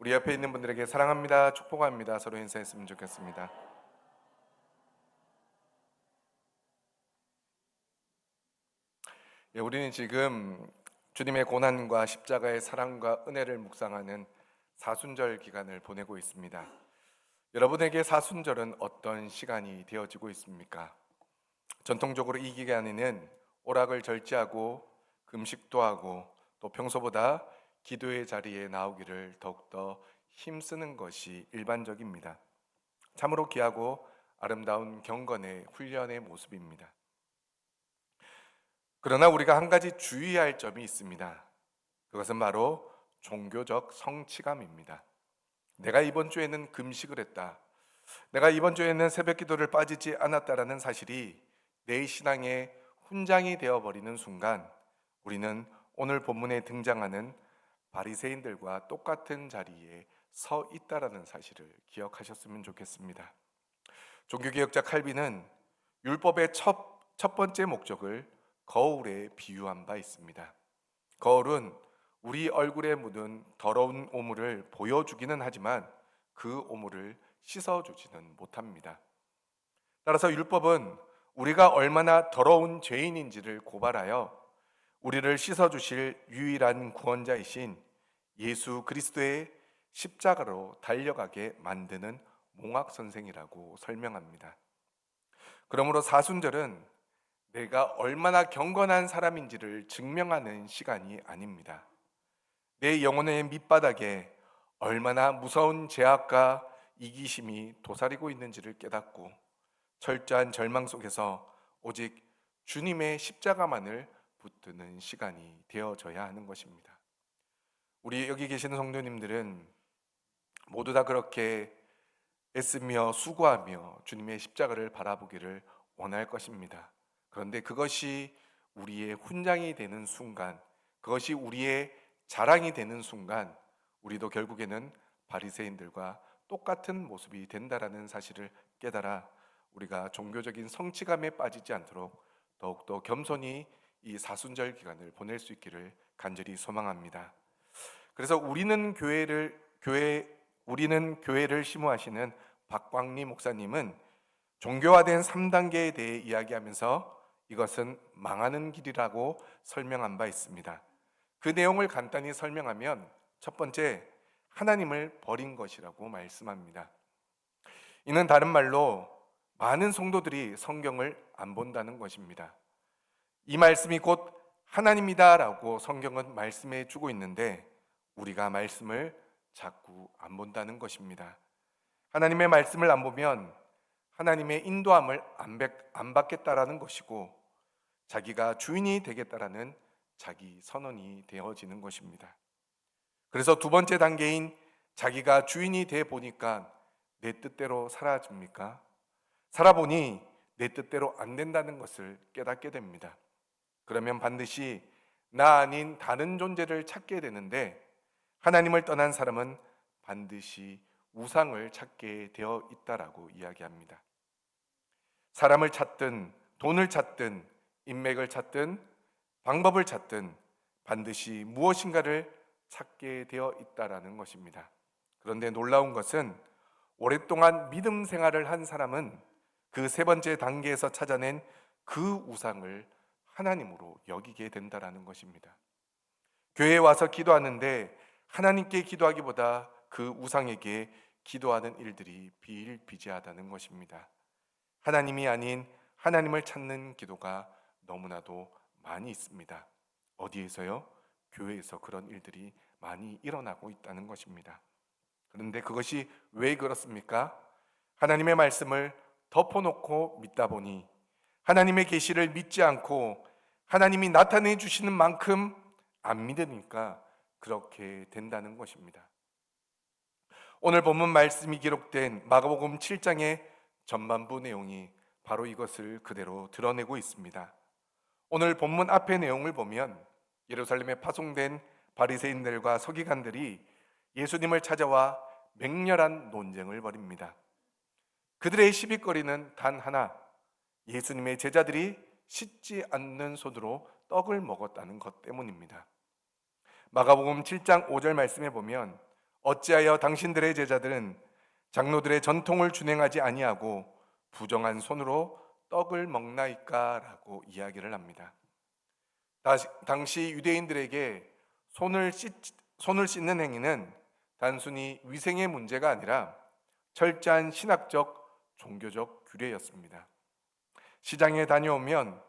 우리 옆에 있는 분들에게 사랑합니다, 축복합니다 서로 인사했으면 좋겠습니다. 우리는 지금 주님의 고난과 십자가의 사랑과 은혜를 묵상하는 사순절 기간을 보내고 있습니다. 여러분에게 사순절은 어떤 시간이 되어지고 있습니까? 전통적으로 이 기간에는 오락을 절제하고 금식도 하고 또 평소보다 기도의 자리에 나오기를 더욱더 힘쓰는 것이 일반적입니다. 참으로 귀하고 아름다운 경건의 훈련의 모습입니다. 그러나 우리가 한 가지 주의할 점이 있습니다. 그것은 바로 종교적 성취감입니다. 내가 이번 주에는 금식을 했다, 내가 이번 주에는 새벽 기도를 빠지지 않았다라는 사실이 내 신앙의 훈장이 되어버리는 순간 우리는 오늘 본문에 등장하는 바리새인들과 똑같은 자리에 서 있다라는 사실을 기억하셨으면 좋겠습니다. 종교개혁자 칼빈은 율법의 첫 번째 목적을 거울에 비유한 바 있습니다. 거울은 우리 얼굴에 묻은 더러운 오물을 보여주기는 하지만 그 오물을 씻어주지는 못합니다. 따라서 율법은 우리가 얼마나 더러운 죄인인지를 고발하여 우리를 씻어주실 유일한 구원자이신 예수 그리스도의 십자가로 달려가게 만드는 몽학선생이라고 설명합니다. 그러므로 사순절은 내가 얼마나 경건한 사람인지를 증명하는 시간이 아닙니다. 내 영혼의 밑바닥에 얼마나 무서운 죄악과 이기심이 도사리고 있는지를 깨닫고 철저한 절망 속에서 오직 주님의 십자가만을 붙드는 시간이 되어져야 하는 것입니다. 우리 여기 계시는 성도님들은 모두 다 그렇게 애쓰며 수고하며 주님의 십자가를 바라보기를 원할 것입니다. 그런데 그것이 우리의 훈장이 되는 순간, 그것이 우리의 자랑이 되는 순간 우리도 결국에는 바리새인들과 똑같은 모습이 된다라는 사실을 깨달아 우리가 종교적인 성취감에 빠지지 않도록 더욱더 겸손히 이 사순절 기간을 보낼 수 있기를 간절히 소망합니다. 그래서 우리는 교회를 심호하시는 박광리 목사님은 종교화된 3단계에 대해 이야기하면서 이것은 망하는 길이라고 설명한 바 있습니다. 그 내용을 간단히 설명하면 첫 번째, 하나님을 버린 것이라고 말씀합니다. 이는 다른 말로 많은 성도들이 성경을 안 본다는 것입니다. 이 말씀이 곧 하나님이다라고 성경은 말씀해 주고 있는데 우리가 말씀을 자꾸 안 본다는 것입니다. 하나님의 말씀을 안 보면 하나님의 인도함을 안 받겠다라는 것이고 자기가 주인이 되겠다라는 자기 선언이 되어지는 것입니다. 그래서 두 번째 단계인 자기가 주인이 돼 보니까 내 뜻대로 살아집니까? 살아보니 내 뜻대로 안 된다는 것을 깨닫게 됩니다. 그러면 반드시 나 아닌 다른 존재를 찾게 되는데 하나님을 떠난 사람은 반드시 우상을 찾게 되어 있다라고 이야기합니다. 사람을 찾든 돈을 찾든 인맥을 찾든 방법을 찾든 반드시 무엇인가를 찾게 되어 있다라는 것입니다. 그런데 놀라운 것은 오랫동안 믿음 생활을 한 사람은 그 세 번째 단계에서 찾아낸 그 우상을 하나님으로 여기게 된다라는 것입니다. 교회에 와서 기도하는데 하나님께 기도하기보다 그 우상에게 기도하는 일들이 비일비재하다는 것입니다. 하나님이 아닌 하나님을 찾는 기도가 너무나도 많이 있습니다. 어디에서요? 교회에서 그런 일들이 많이 일어나고 있다는 것입니다. 그런데 그것이 왜 그렇습니까? 하나님의 말씀을 덮어놓고 믿다 보니 하나님의 계시를 믿지 않고 하나님이 나타내 주시는 만큼 안 믿으니까 그렇게 된다는 것입니다. 오늘 본문 말씀이 기록된 마가복음 7장의 전반부 내용이 바로 이것을 그대로 드러내고 있습니다. 오늘 본문 앞의 내용을 보면 예루살렘에 파송된 바리새인들과 서기관들이 예수님을 찾아와 맹렬한 논쟁을 벌입니다. 그들의 시비거리는 단 하나, 예수님의 제자들이 씻지 않는 손으로 떡을 먹었다는 것 때문입니다. 마가복음 7장 5절 말씀에 보면 어찌하여 당신들의 제자들은 장로들의 전통을 준행하지 아니하고 부정한 손으로 떡을 먹나이까라고 이야기를 합니다. 당시 유대인들에게 손을 씻는 행위는 단순히 위생의 문제가 아니라 철저한 신학적, 종교적 규례였습니다. 시장에 다녀오면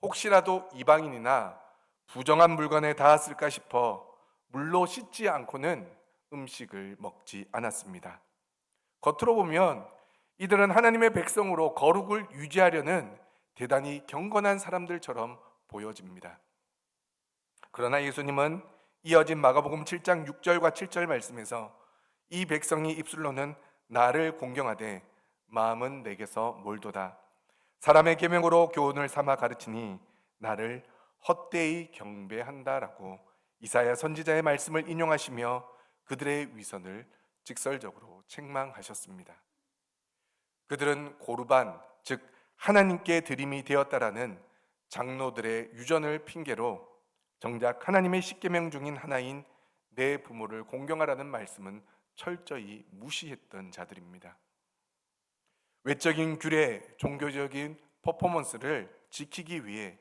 혹시라도 이방인이나 부정한 물건에 닿았을까 싶어 물로 씻지 않고는 음식을 먹지 않았습니다. 겉으로 보면 이들은 하나님의 백성으로 거룩을 유지하려는 대단히 경건한 사람들처럼 보여집니다. 그러나 예수님은 이어진 마가복음 7장 6절과 7절 말씀에서 이 백성이 입술로는 나를 공경하되 마음은 내게서 멀도다. 사람의 계명으로 교훈을 삼아 가르치니 나를 헛되이 경배한다라고 이사야 선지자의 말씀을 인용하시며 그들의 위선을 직설적으로 책망하셨습니다. 그들은 고르반, 즉 하나님께 드림이 되었다라는 장로들의 유전을 핑계로 정작 하나님의 십계명 중인 하나인 내 부모를 공경하라는 말씀은 철저히 무시했던 자들입니다. 외적인 규례, 종교적인 퍼포먼스를 지키기 위해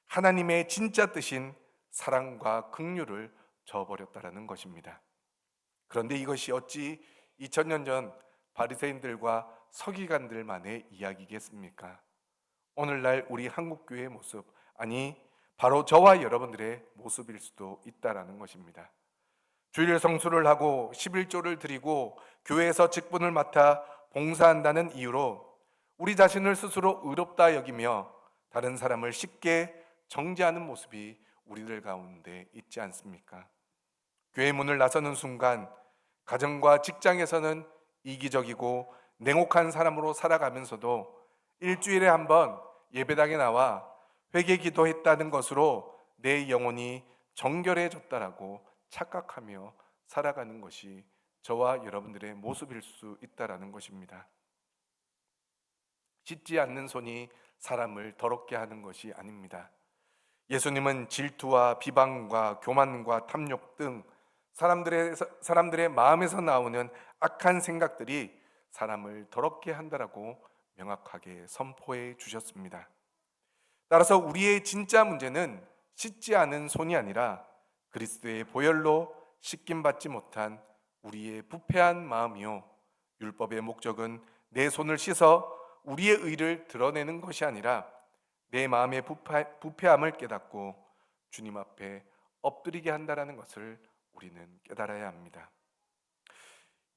하나님의 진짜 뜻인 사랑과 긍휼을 저버렸다라는 것입니다. 그런데 이것이 어찌 2000년 전 바리새인들과 서기관들만의 이야기겠습니까? 오늘날 우리 한국교회의 모습, 아니 바로 저와 여러분들의 모습일 수도 있다라는 것입니다. 주일 성수를 하고 11조를 드리고 교회에서 직분을 맡아 봉사한다는 이유로 우리 자신을 스스로 의롭다 여기며 다른 사람을 쉽게 정죄하는 모습이 우리들 가운데 있지 않습니까? 교회 문을 나서는 순간 가정과 직장에서는 이기적이고 냉혹한 사람으로 살아가면서도 일주일에 한 번 예배당에 나와 회개 기도했다는 것으로 내 영혼이 정결해졌다라고 착각하며 살아가는 것이 저와 여러분들의 모습일 수 있다라는 것입니다. 씻지 않는 손이 사람을 더럽게 하는 것이 아닙니다. 예수님은 질투와 비방과 교만과 탐욕 등 사람들의 마음에서 나오는 악한 생각들이 사람을 더럽게 한다라고 명확하게 선포해 주셨습니다. 따라서 우리의 진짜 문제는 씻지 않은 손이 아니라 그리스도의 보혈로 씻김 받지 못한 우리의 부패한 마음이요, 율법의 목적은 내 손을 씻어 우리의 의를 드러내는 것이 아니라 내 마음의 부패함을 깨닫고 주님 앞에 엎드리게 한다라는 것을 우리는 깨달아야 합니다.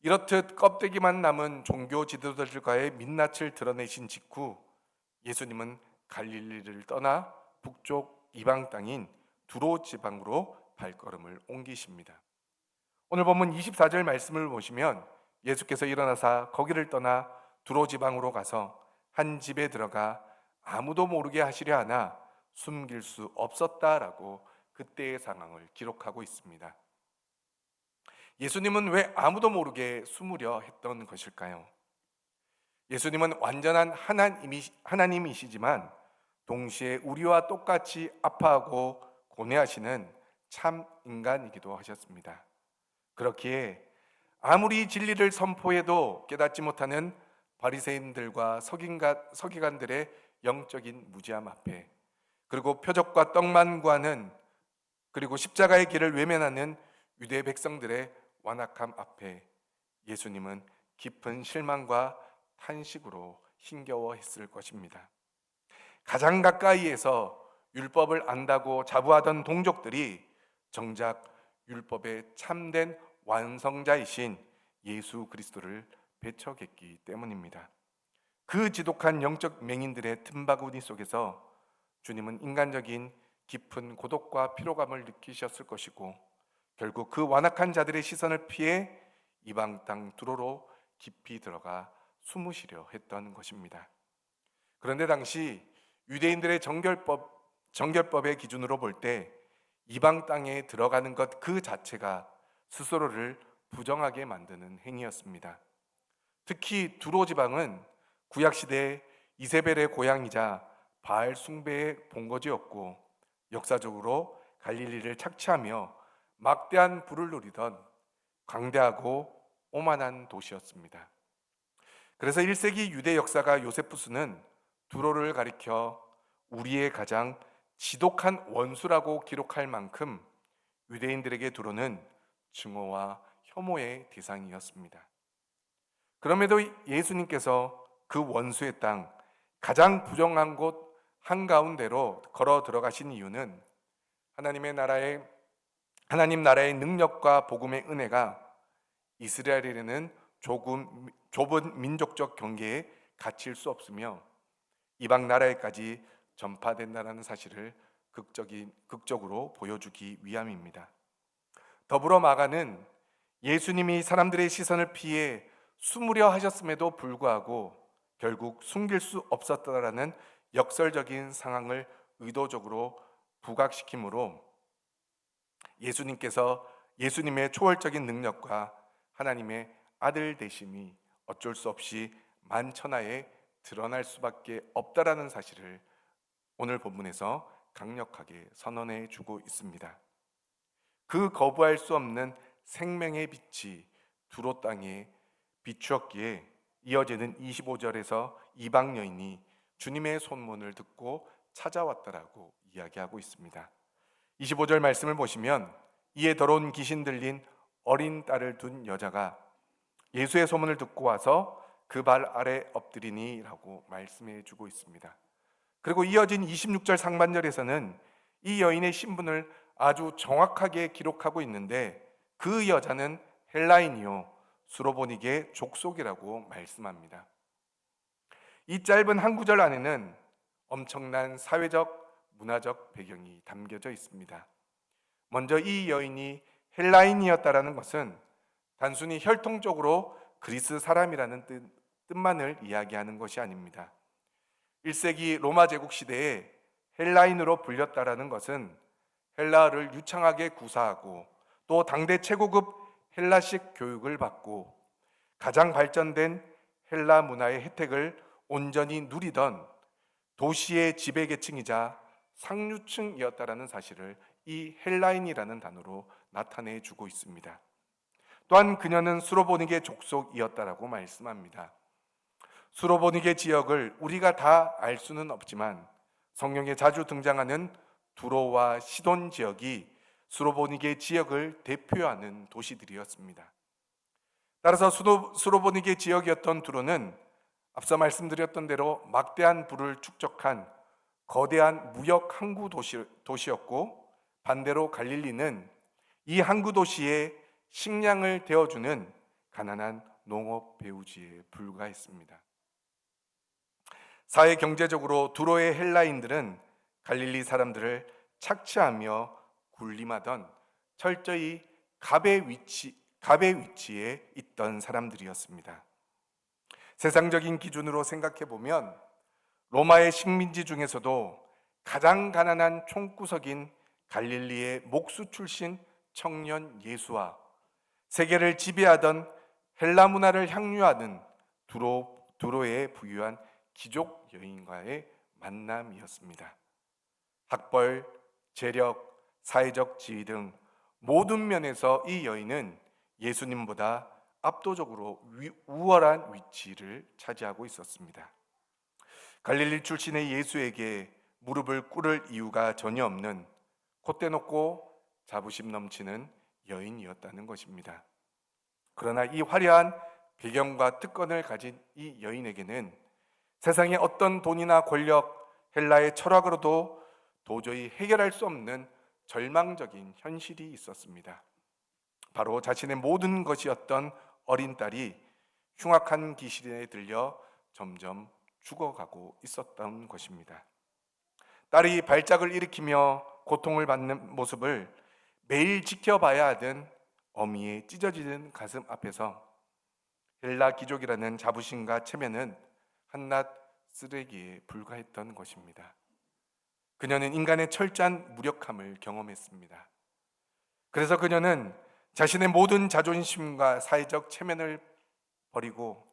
이렇듯 껍데기만 남은 종교 지도자들과의 민낯을 드러내신 직후 예수님은 갈릴리를 떠나 북쪽 이방 땅인 두로 지방으로 발걸음을 옮기십니다. 오늘 본문 24절 말씀을 보시면 예수께서 일어나사 거기를 떠나 두로 지방으로 가서 한 집에 들어가 아무도 모르게 하시려 하나 숨길 수 없었다라고 그때의 상황을 기록하고 있습니다. 예수님은 왜 아무도 모르게 숨으려 했던 것일까요? 예수님은 완전한 하나님이시지만 동시에 우리와 똑같이 아파하고 고뇌하시는 참 인간이기도 하셨습니다. 그렇기에 아무리 진리를 선포해도 깨닫지 못하는 바리새인들과 서기관들의 영적인 무지함 앞에, 그리고 표적과 떡만 구하는, 그리고 십자가의 길을 외면하는 유대 백성들의 완악함 앞에 예수님은 깊은 실망과 탄식으로 힘겨워했을 것입니다. 가장 가까이에서 율법을 안다고 자부하던 동족들이 정작 율법의 참된 완성자이신 예수 그리스도를 배척했기 때문입니다. 그 지독한 영적 맹인들의 틈바구니 속에서 주님은 인간적인 깊은 고독과 피로감을 느끼셨을 것이고, 결국 그 완악한 자들의 시선을 피해 이방 땅 두로로 깊이 들어가 숨으시려 했던 것입니다. 그런데 당시 유대인들의 정결법의 기준으로 볼 때 이방 땅에 들어가는 것 그 자체가 스스로를 부정하게 만드는 행위였습니다. 특히 두로 지방은 구약시대 이세벨의 고향이자 바알 숭배의 본거지였고, 역사적으로 갈릴리를 착취하며 막대한 부를 누리던 광대하고 오만한 도시였습니다. 그래서 1세기 유대 역사가 요세푸스는 두로를 가리켜 우리의 가장 지독한 원수라고 기록할 만큼 유대인들에게 두로는 증오와 혐오의 대상이었습니다. 그럼에도 예수님께서 그 원수의 땅, 가장 부정한 곳 한가운데로 걸어 들어가신 이유는 하나님 나라의 능력과 복음의 은혜가 이스라엘에는 좁은 민족적 경계에 갇힐 수 없으며 이방 나라에까지 전파된다는 사실을 극적으로 보여주기 위함입니다. 더불어 마가는 예수님이 사람들의 시선을 피해 숨으려 하셨음에도 불구하고 결국 숨길 수 없었다라는 역설적인 상황을 의도적으로 부각시키므로 예수님의 초월적인 능력과 하나님의 아들 되심이 어쩔 수 없이 만천하에 드러날 수밖에 없다라는 사실을 오늘 본문에서 강력하게 선언해 주고 있습니다. 그 거부할 수 없는 생명의 빛이 두로 땅에 비추었기에 이어지는 25절에서 이방 여인이 주님의 손문을 듣고 찾아왔다라고 이야기하고 있습니다. 25절 말씀을 보시면 이에 더러운 귀신 들린 어린 딸을 둔 여자가 예수의 소문을 듣고 와서 그 발 아래 엎드리니 라고 말씀해 주고 있습니다. 그리고 이어진 26절 상반절에서는 이 여인의 신분을 아주 정확하게 기록하고 있는데 그 여자는 헬라인이요 수로보니게 족속이라고 말씀합니다. 이 짧은 한 구절 안에는 엄청난 사회적, 문화적 배경이 담겨져 있습니다. 먼저 이 여인이 헬라인이었다라는 것은 단순히 혈통적으로 그리스 사람이라는 뜻만을 이야기하는 것이 아닙니다. 1세기 로마 제국 시대에 헬라인으로 불렸다라는 것은 헬라어를 유창하게 구사하고 또 당대 최고급 헬라식 교육을 받고 가장 발전된 헬라 문화의 혜택을 온전히 누리던 도시의 지배계층이자 상류층이었다라는 사실을 이 헬라인이라는 단어로 나타내 주고 있습니다. 또한 그녀는 수로보니게 족속이었다라고 말씀합니다. 수로보니게 지역을 우리가 다 알 수는 없지만 성경에 자주 등장하는 두로와 시돈 지역이 수로보니게 지역을 대표하는 도시들이었습니다. 따라서 수로보니게 지역이었던 두로는 앞서 말씀드렸던 대로 막대한 부를 축적한 거대한 무역 항구 도시였고 반대로 갈릴리는 이 항구 도시의 식량을 대어주는 가난한 농업 배후지에 불과했습니다. 사회 경제적으로 두로의 헬라인들은 갈릴리 사람들을 착취하며 군림하던 철저히 갑의 위치에 있던 사람들이었습니다. 세상적인 기준으로 생각해 보면 로마의 식민지 중에서도 가장 가난한 총구석인 갈릴리의 목수 출신 청년 예수와 세계를 지배하던 헬라 문화를 향유하는 두로에 부유한 귀족 여인과의 만남이었습니다. 학벌, 재력, 사회적 지위 등 모든 면에서 이 여인은 예수님보다 압도적으로 우월한 위치를 차지하고 있었습니다. 갈릴리 출신의 예수에게 무릎을 꿇을 이유가 전혀 없는 콧대 높고 자부심 넘치는 여인이었다는 것입니다. 그러나 이 화려한 배경과 특권을 가진 이 여인에게는 세상의 어떤 돈이나 권력, 헬라의 철학으로도 도저히 해결할 수 없는 절망적인 현실이 있었습니다. 바로 자신의 모든 것이었던 어린 딸이 흉악한 귀신에 들려 점점 죽어가고 있었던 것입니다. 딸이 발작을 일으키며 고통을 받는 모습을 매일 지켜봐야 하던 어미의 찢어지는 가슴 앞에서 헬라 귀족이라는 자부심과 체면은 한낱 쓰레기에 불과했던 것입니다. 그녀는 인간의 철저한 무력함을 경험했습니다. 그래서 그녀는 자신의 모든 자존심과 사회적 체면을 버리고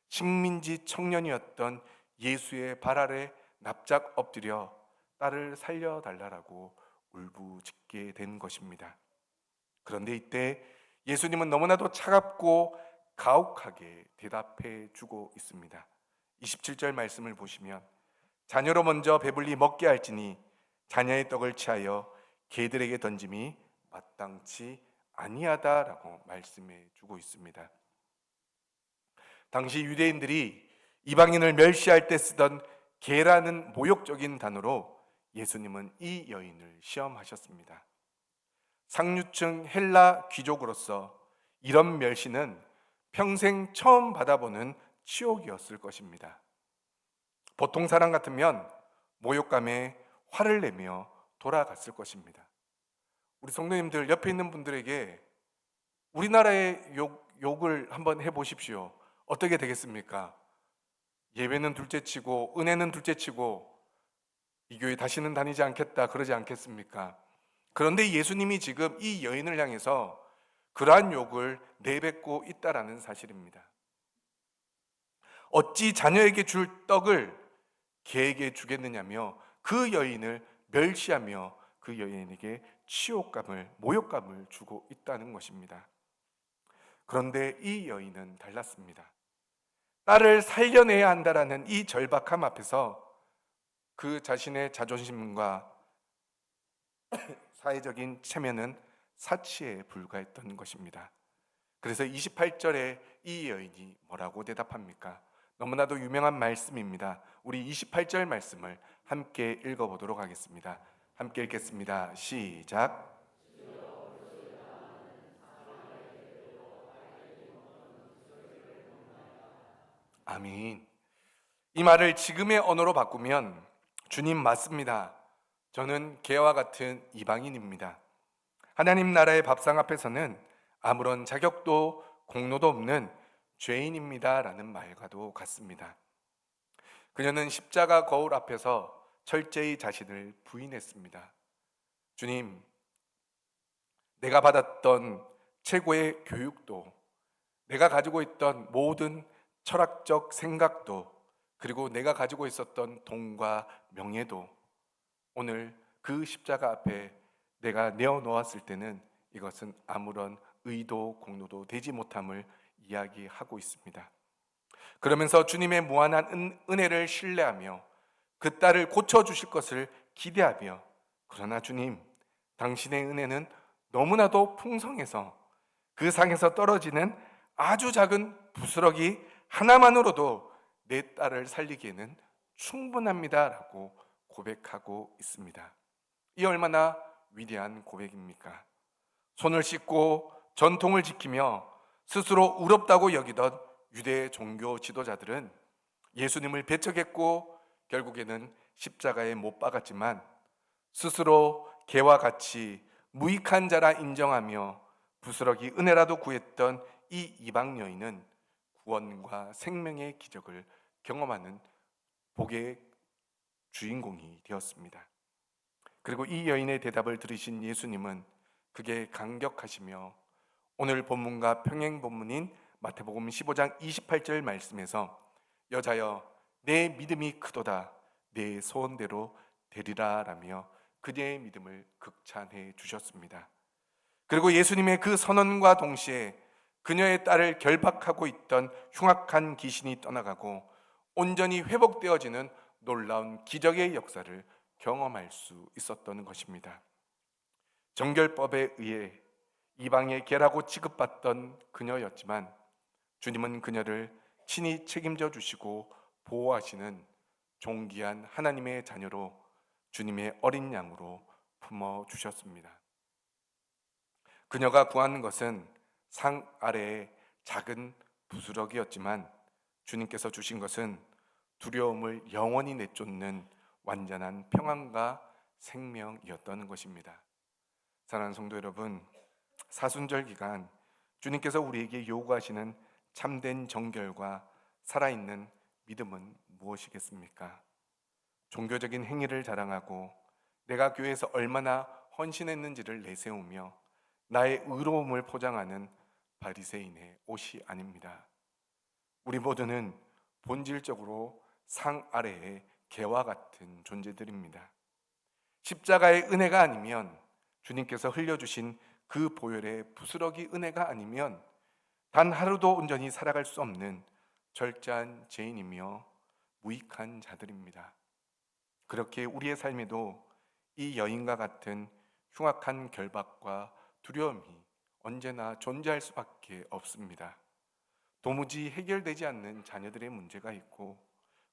식민지 청년이었던 예수의 발 아래 납작 엎드려 딸을 살려달라고 울부짖게 된 것입니다. 그런데 이때 예수님은 너무나도 차갑고 가혹하게 대답해 주고 있습니다. 27절 말씀을 보시면 자녀로 먼저 배불리 먹게 할지니 자녀의 떡을 취하여 개들에게 던짐이 마땅치 아니하다라고 말씀해 주고 있습니다. 당시 유대인들이 이방인을 멸시할 때 쓰던 개라는 모욕적인 단어로 예수님은 이 여인을 시험하셨습니다. 상류층 헬라 귀족으로서 이런 멸시는 평생 처음 받아보는 치욕이었을 것입니다. 보통 사람 같으면 모욕감에 화를 내며 돌아갔을 것입니다. 우리 성도님들 옆에 있는 분들에게 우리나라의 욕을 한번 해보십시오. 어떻게 되겠습니까? 예배는 둘째치고 은혜는 둘째치고 이 교회 다시는 다니지 않겠다 그러지 않겠습니까? 그런데 예수님이 지금 이 여인을 향해서 그러한 욕을 내뱉고 있다라는 사실입니다. 어찌 자녀에게 줄 떡을 개에게 주겠느냐며 그 여인을 멸시하며 그 여인에게 치욕감을, 모욕감을 주고 있다는 것입니다. 그런데 이 여인은 달랐습니다. 딸을 살려내야 한다라는 이 절박함 앞에서 그 자신의 자존심과 사회적인 체면은 사치에 불과했던 것입니다. 그래서 28절에 이 여인이 뭐라고 대답합니까? 너무나도 유명한 말씀입니다. 우리 28절 말씀을 함께 읽어보도록 하겠습니다. 함께 읽겠습니다. 시작. 아멘. 이 말을 지금의 언어로 바꾸면 주님 맞습니다. 저는 개와 같은 이방인입니다. 하나님 나라의 밥상 앞에서는 아무런 자격도 공로도 없는 죄인입니다 라는 말과도 같습니다. 그녀는 십자가 거울 앞에서 철저히 자신을 부인했습니다. 주님, 내가 받았던 최고의 교육도, 내가 가지고 있던 모든 철학적 생각도, 그리고 내가 가지고 있었던 돈과 명예도 오늘 그 십자가 앞에 내가 내어놓았을 때는 이것은 아무런 의도 공로도 되지 못함을 이야기하고 있습니다. 그러면서 주님의 무한한 은혜를 신뢰하며 그 딸을 고쳐주실 것을 기대하며, 그러나 주님, 당신의 은혜는 너무나도 풍성해서 그 상에서 떨어지는 아주 작은 부스러기 하나만으로도 내 딸을 살리기에는 충분합니다 라고 고백하고 있습니다. 이 얼마나 위대한 고백입니까? 손을 씻고 전통을 지키며 스스로 의롭다고 여기던 유대 종교 지도자들은 예수님을 배척했고 결국에는 십자가에 못 박았지만 스스로 개와 같이 무익한 자라 인정하며 부스러기 은혜라도 구했던 이 이방 여인은 구원과 생명의 기적을 경험하는 복의 주인공이 되었습니다. 그리고 이 여인의 대답을 들으신 예수님은 그게 감격하시며 오늘 본문과 평행 본문인 마태복음 15장 28절 말씀에서 여자여 내 믿음이 크도다 내 소원대로 되리라 라며 그녀의 믿음을 극찬해 주셨습니다. 그리고 예수님의 그 선언과 동시에 그녀의 딸을 결박하고 있던 흉악한 귀신이 떠나가고 온전히 회복되어지는 놀라운 기적의 역사를 경험할 수 있었던 것입니다. 정결법에 의해 이방의 개라고 취급받던 그녀였지만 주님은 그녀를 친히 책임져 주시고 보호하시는 존귀한 하나님의 자녀로 주님의 어린 양으로 품어 주셨습니다. 그녀가 구하는 것은 상 아래의 작은 부스러기였지만 주님께서 주신 것은 두려움을 영원히 내쫓는 완전한 평안과 생명이었던 것입니다. 사랑하는 성도 여러분, 사순절 기간 주님께서 우리에게 요구하시는 참된 정결과 살아있는 믿음은 무엇이겠습니까? 종교적인 행위를 자랑하고 내가 교회에서 얼마나 헌신했는지를 내세우며 나의 의로움을 포장하는 바리새인의 옷이 아닙니다. 우리 모두는 본질적으로 상 아래의 개와 같은 존재들입니다. 십자가의 은혜가 아니면 주님께서 흘려주신 그 보혈의 부스러기 은혜가 아니면 단 하루도 온전히 살아갈 수 없는 절제한 죄인이며 무익한 자들입니다. 그렇게 우리의 삶에도 이 여인과 같은 흉악한 결박과 두려움이 언제나 존재할 수밖에 없습니다. 도무지 해결되지 않는 자녀들의 문제가 있고,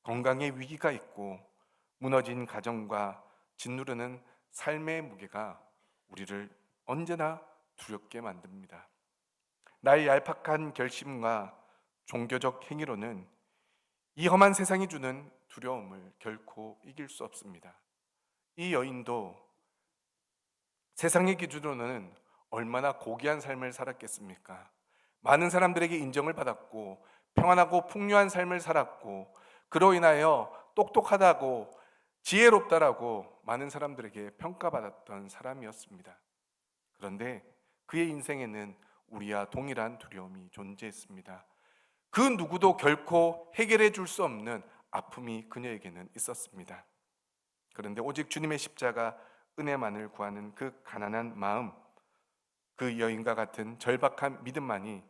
건강의 위기가 있고, 무너진 가정과 짓누르는 삶의 무게가 우리를 언제나 두렵게 만듭니다. 나의 얄팍한 결심과 종교적 행위로는 이 험한 세상이 주는 두려움을 결코 이길 수 없습니다. 이 여인도 세상의 기준으로는 얼마나 고귀한 삶을 살았겠습니까? 많은 사람들에게 인정을 받았고 평안하고 풍요한 삶을 살았고, 그로 인하여 똑똑하다고 지혜롭다라고 많은 사람들에게 평가받았던 사람이었습니다. 그런데 그의 인생에는 우리와 동일한 두려움이 존재했습니다. 그 누구도 결코 해결해 줄 수 없는 아픔이 그녀에게는 있었습니다. 그런데 오직 주님의 십자가 은혜만을 구하는 그 가난한 마음, 그 여인과 같은 절박한 믿음만이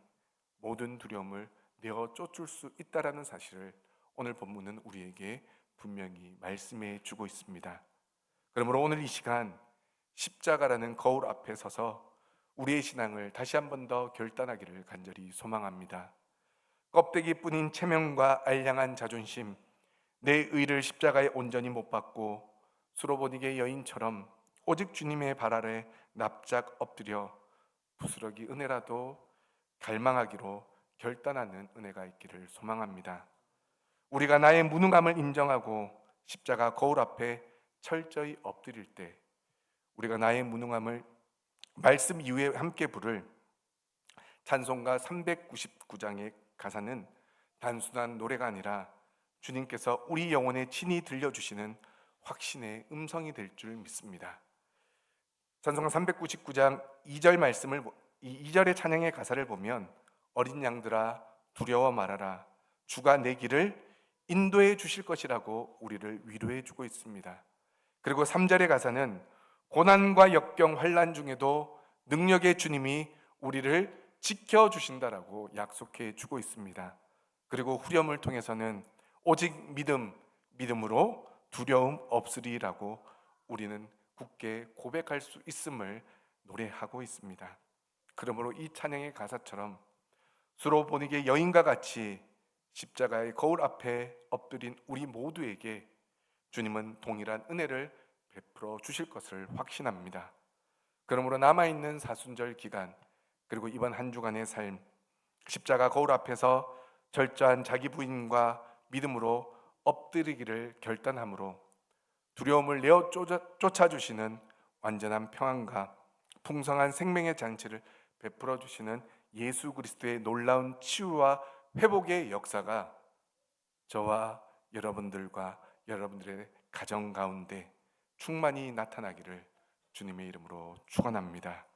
모든 두려움을 내어 쫓을 수 있다라는 사실을 오늘 본문은 우리에게 분명히 말씀해 주고 있습니다. 그러므로 오늘 이 시간 십자가라는 거울 앞에 서서 우리의 신앙을 다시 한 번 더 결단하기를 간절히 소망합니다. 껍데기뿐인 체면과 알량한 자존심, 내 의를 십자가에 온전히 못 박고 수로보니게 여인처럼 오직 주님의 발 아래 납작 엎드려 부스러기 은혜라도 갈망하기로 결단하는 은혜가 있기를 소망합니다. 우리가 나의 무능함을 인정하고 십자가 거울 앞에 철저히 엎드릴 때, 우리가 나의 무능함을 말씀 이후에 함께 부를 찬송가 399장의 가사는 단순한 노래가 아니라 주님께서 우리 영혼에 친히 들려주시는 확신의 음성이 될 줄 믿습니다. 찬송가 399장 2절 말씀을, 이 2절의 찬양의 가사를 보면 어린 양들아 두려워 말아라, 주가 내 길을 인도해 주실 것이라고 우리를 위로해 주고 있습니다. 그리고 3절의 가사는 고난과 역경 환난 중에도 능력의 주님이 우리를 지켜주신다라고 약속해 주고 있습니다. 그리고 후렴을 통해서는 오직 믿음으로 두려움 없으리라고 우리는 굳게 고백할 수 있음을 노래하고 있습니다. 그러므로 이 찬양의 가사처럼 수로보니게 여인과 같이 십자가의 거울 앞에 엎드린 우리 모두에게 주님은 동일한 은혜를 베풀어 주실 것을 확신합니다. 그러므로 남아있는 사순절 기간, 그리고 이번 한 주간의 삶, 십자가 거울 앞에서 절저한 자기 부인과 믿음으로 엎드리기를 결단함으로 두려움을 내어 쫓아주시는 완전한 평안과 풍성한 생명의 장치를 베풀어 주시는 예수 그리스도의 놀라운 치유와 회복의 역사가 저와 여러분들과 여러분들의 가정 가운데 충만히 나타나기를 주님의 이름으로 축원합니다.